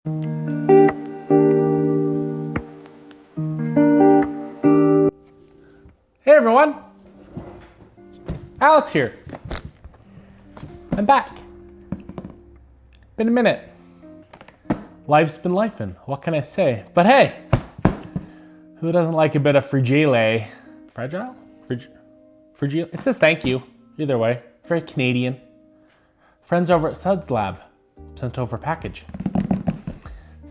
Hey everyone, Alex here. I'm back. Been a minute. Life's been lifing, what can I say? But hey, who doesn't like a bit of fragile? Fragile? Fragile? It says thank you, either way. Very Canadian. Friends over at Sudslab sent over a package.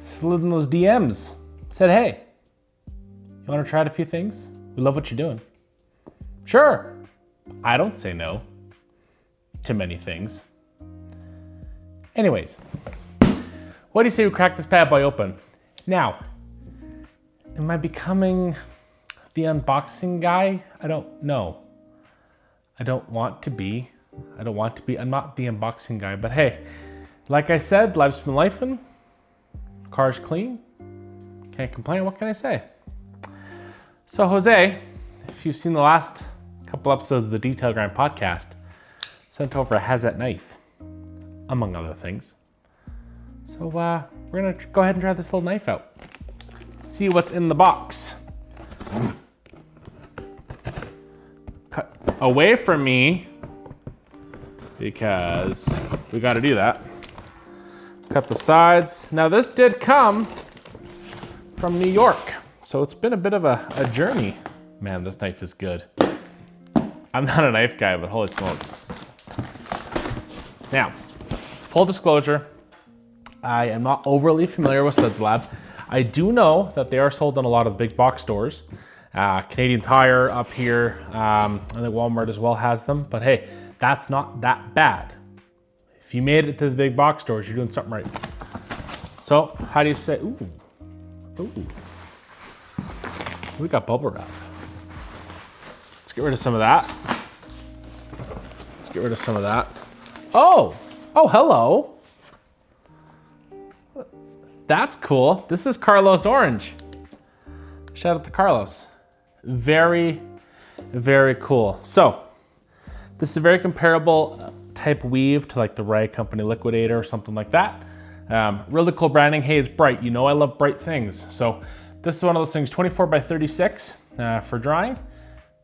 Slid in those DMs, said hey, you wanna try out a few things? We love what you're doing. Sure, I don't say no to many things. Anyways, what do you say we crack this bad boy open? Now, am I becoming the unboxing guy? I don't know. I don't want to be. I'm not the unboxing guy, but hey, like I said, life's been lifing. Car's clean. Can't complain, what can I say? So Jose, if you've seen the last couple episodes of the Detail Grind podcast, sent over a Hazat knife, among other things. So we're gonna go ahead and try this little knife out. See what's in the box. Cut away from me, because we gotta do that. Cut the sides. Now this did come from New York, so it's been a bit of a journey. Man, this knife is good. I'm not a knife guy, but holy smokes. Now, full disclosure, I am not overly familiar with Sudslab. I do know that they are sold in a lot of big box stores. Canadian Tire up here, I think Walmart as well has them, but hey, that's not that bad. If you made it to the big box stores, you're doing something right. So, how do you say, ooh, we got bubble wrap. Let's get rid of some of that. Oh, hello. That's cool. This is Carlos Orange. Shout out to Carlos. Very, very cool. So, this is a very comparable type weave to like the Rag Company Liquidator or something like that. Really cool branding. Hey, it's bright. You know I love bright things. So, this is one of those things, 24 by 36 for drying.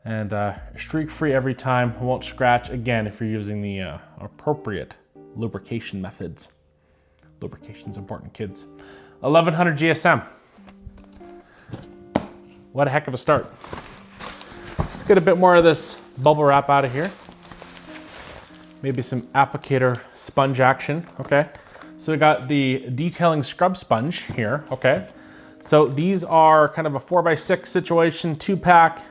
And streak free every time, won't scratch again if you're using the appropriate lubrication methods. Lubrication's important, kids. 1100 GSM. What a heck of a start. Let's get a bit more of this bubble wrap out of here. Maybe some applicator sponge action, okay? So we got the detailing scrub sponge here, okay? So these are kind of a 4x6 situation, 2-pack.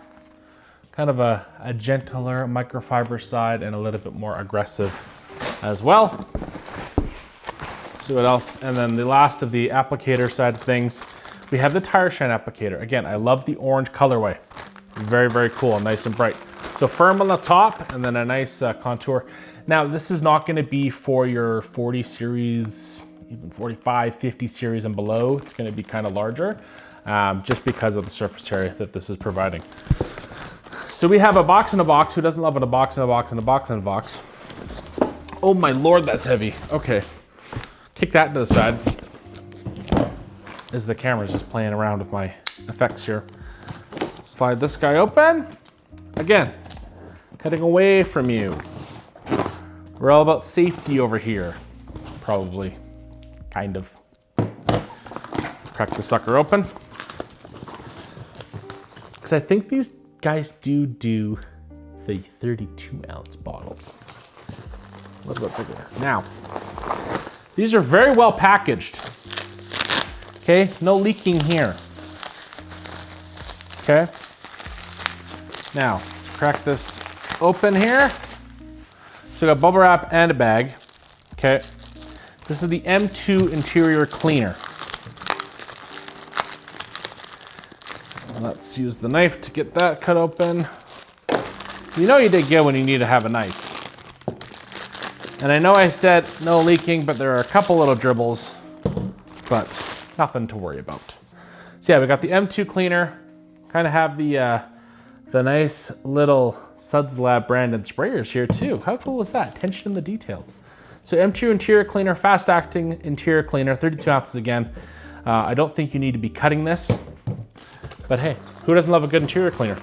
Kind of a gentler microfiber side and a little bit more aggressive as well. Let's see what else. And then the last of the applicator side of things, we have the tire shine applicator. Again, I love the orange colorway. Very, very cool, nice and bright. So firm on the top and then a nice contour. Now this is not gonna be for your 40 series, even 45, 50 series and below. It's gonna be kind of larger just because of the surface area that this is providing. So we have a box in a box. Who doesn't love a box in a box in a box in a box? Oh my Lord, that's heavy. Okay, kick that to the side as the camera's just playing around with my effects here. Slide this guy open. Again, cutting away from you. We're all about safety over here. Probably, kind of. Crack the sucker open. Because I think these guys do the 32 ounce bottles. A little bit bigger. Now, these are very well packaged. Okay, no leaking here. Okay. Now, let's crack this open here. So we got bubble wrap and a bag. Okay. This is the M2 interior cleaner. Let's use the knife to get that cut open. You know you did good when you need to have a knife. And I know I said no leaking, but there are a couple little dribbles, but nothing to worry about. So yeah, we got the M2 cleaner. Kind of have the nice little Sudslab branded sprayers here too. How cool is that? Attention to the details. So M2 interior cleaner, fast acting interior cleaner, 32 ounces again. I don't think you need to be cutting this, but hey, who doesn't love a good interior cleaner?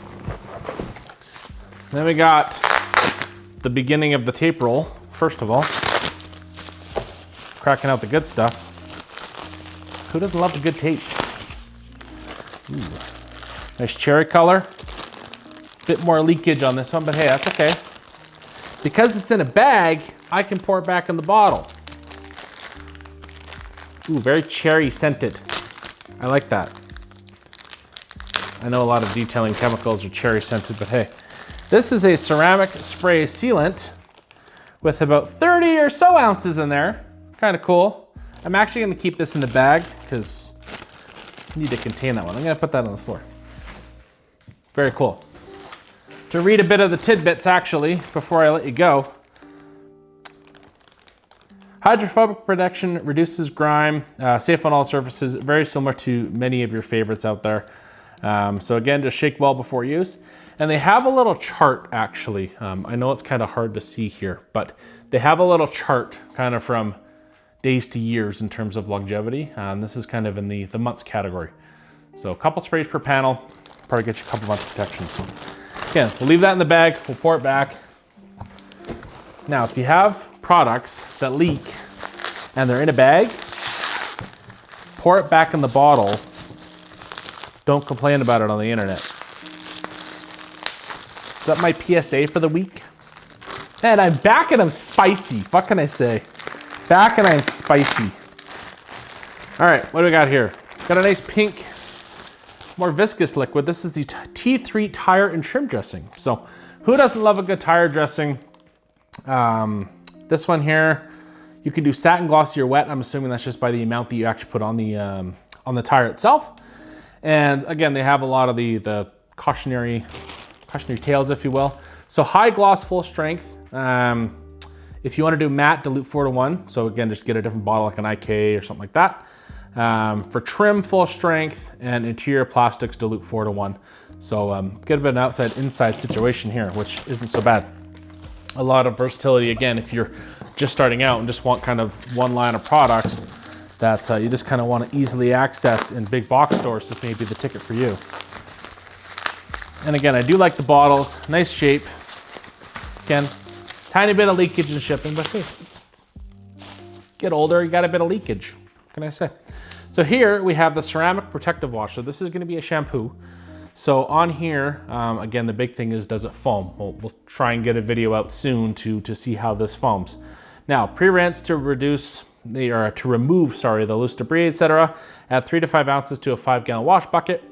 Then we got the beginning of the tape roll, first of all. Cracking out the good stuff. Who doesn't love the good tape? Ooh. Nice cherry color. Bit more leakage on this one, but hey, that's okay. Because it's in a bag, I can pour it back in the bottle. Ooh, very cherry scented. I like that. I know a lot of detailing chemicals are cherry scented, but hey. This is a ceramic spray sealant with about 30 or so ounces in there. Kind of cool. I'm actually gonna keep this in the bag because I need to contain that one. I'm gonna put that on the floor. Very cool. To read a bit of the tidbits actually, before I let you go. Hydrophobic protection, reduces grime, safe on all surfaces, very similar to many of your favorites out there. So again, just shake well before use. And they have a little chart actually. I know it's kind of hard to see here, but they have a little chart kind of from days to years in terms of longevity. This is kind of in the months category. So a couple sprays per panel, probably get you a couple months protection. So again, we'll leave that in the bag, we'll pour it back. Now, if you have products that leak and they're in a bag, pour it back in the bottle. Don't complain about it on the internet. Is that my PSA for the week? And I'm back and I'm spicy. What can I say? Back and I'm spicy. All right, what do we got here? Got a nice pink, more viscous liquid. This is the T3 tire and trim dressing. So who doesn't love a good tire dressing? This one here, you can do satin glossy or wet. I'm assuming that's just by the amount that you actually put on the tire itself. And again, they have a lot of the cautionary tales, if you will. So high gloss, full strength. If you want to do matte, dilute 4:1. So again, just get a different bottle like an IK or something like that. For trim, full strength, and interior plastics, dilute 4:1. So get a bit of an outside-inside situation here, which isn't so bad. A lot of versatility, again, if you're just starting out and just want kind of one line of products that you just kind of want to easily access in big box stores, this may be the ticket for you. And again, I do like the bottles, nice shape. Again, tiny bit of leakage in shipping, but hey, get older, you got a bit of leakage. What can I say? So here we have the ceramic protective wash. So this is going to be a shampoo. So on here, again, the big thing is, does it foam? We'll try and get a video out soon to see how this foams. Now, pre-rinse to remove the loose debris, etc. Add 3 to 5 ounces to a 5-gallon wash bucket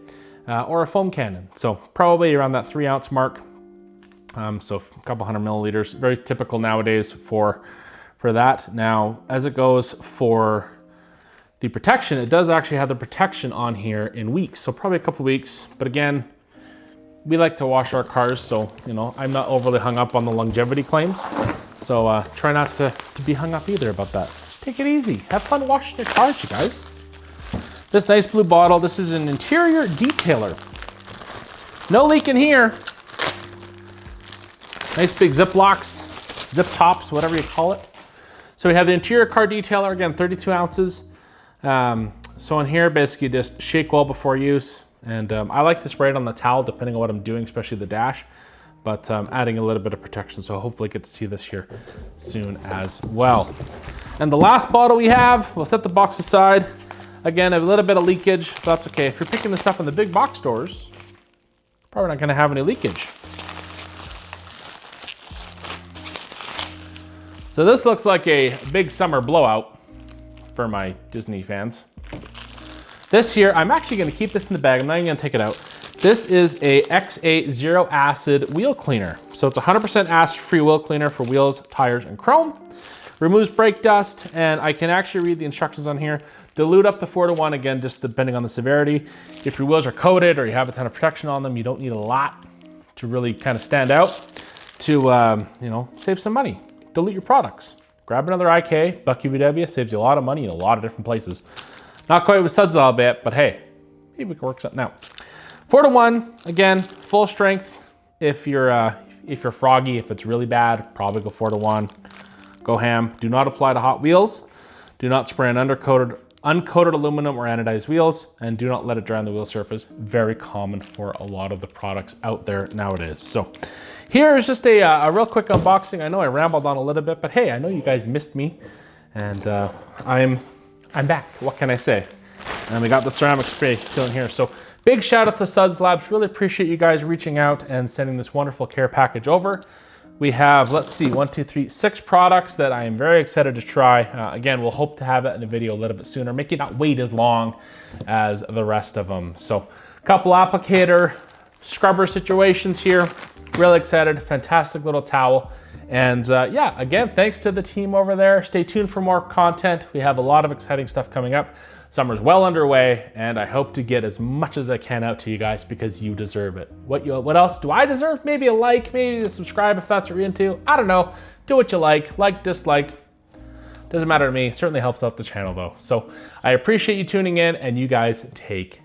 or a foam cannon. So probably around that 3 ounce mark. So a couple hundred milliliters, very typical nowadays for that. Now, as it goes for the protection, it does actually have the protection on here in weeks. So probably a couple weeks, but again, we like to wash our cars. So, you know, I'm not overly hung up on the longevity claims. So try not to be hung up either about that. Just take it easy. Have fun washing your cars, you guys. This nice blue bottle, this is an interior detailer. No leak in here. Nice big zip locks, zip tops, whatever you call it. So we have the interior car detailer, again, 32 ounces. So in here, basically just shake well before use. And I like to spray it on the towel, depending on what I'm doing, especially the dash. But adding a little bit of protection. So hopefully get to see this here soon as well. And the last bottle we have, we'll set the box aside. Again, a little bit of leakage, but that's okay. If you're picking this up in the big box stores, probably not gonna have any leakage. So this looks like a big summer blowout for my Disney fans. This here, I'm actually gonna keep this in the bag. I'm not even gonna take it out. This is a XA Zero Acid Wheel Cleaner. So it's 100% acid-free wheel cleaner for wheels, tires, and chrome. Removes brake dust, and I can actually read the instructions on here. Dilute up to 4:1, again, just depending on the severity. If your wheels are coated or you have a ton of protection on them, you don't need a lot to really kind of stand out to, save some money. Dilute your products. Grab another IK, buck UVW, saves you a lot of money in a lot of different places. Not quite with Sudslab yet, but hey, maybe we can work something out. 4:1, again, full strength. If you're froggy, if it's really bad, probably go 4:1. go ham. Do not apply to Hot Wheels. Do not spray on uncoated aluminum or anodized wheels, and do not let it dry on the wheel surface. Very common for a lot of the products out there nowadays. So here is just a real quick unboxing. I know I rambled on a little bit, but hey, I know you guys missed me, and I'm back. What can I say? And we got the ceramic spray still in here. So big shout out to Sudslabs. Really appreciate you guys reaching out and sending this wonderful care package over. We have, let's see, 6 products that I am very excited to try. Again, we'll hope to have that in the video a little bit sooner, make it not wait as long as the rest of them. So a couple applicator scrubber situations here. Really excited, fantastic little towel. And yeah, again, thanks to the team over there. Stay tuned for more content. We have a lot of exciting stuff coming up. Summer's well underway, and I hope to get as much as I can out to you guys because you deserve it. What else do I deserve? Maybe a like, maybe a subscribe if that's what you're into. I don't know. Do what you like, dislike. Doesn't matter to me. Certainly helps out the channel though. So I appreciate you tuning in, and you guys take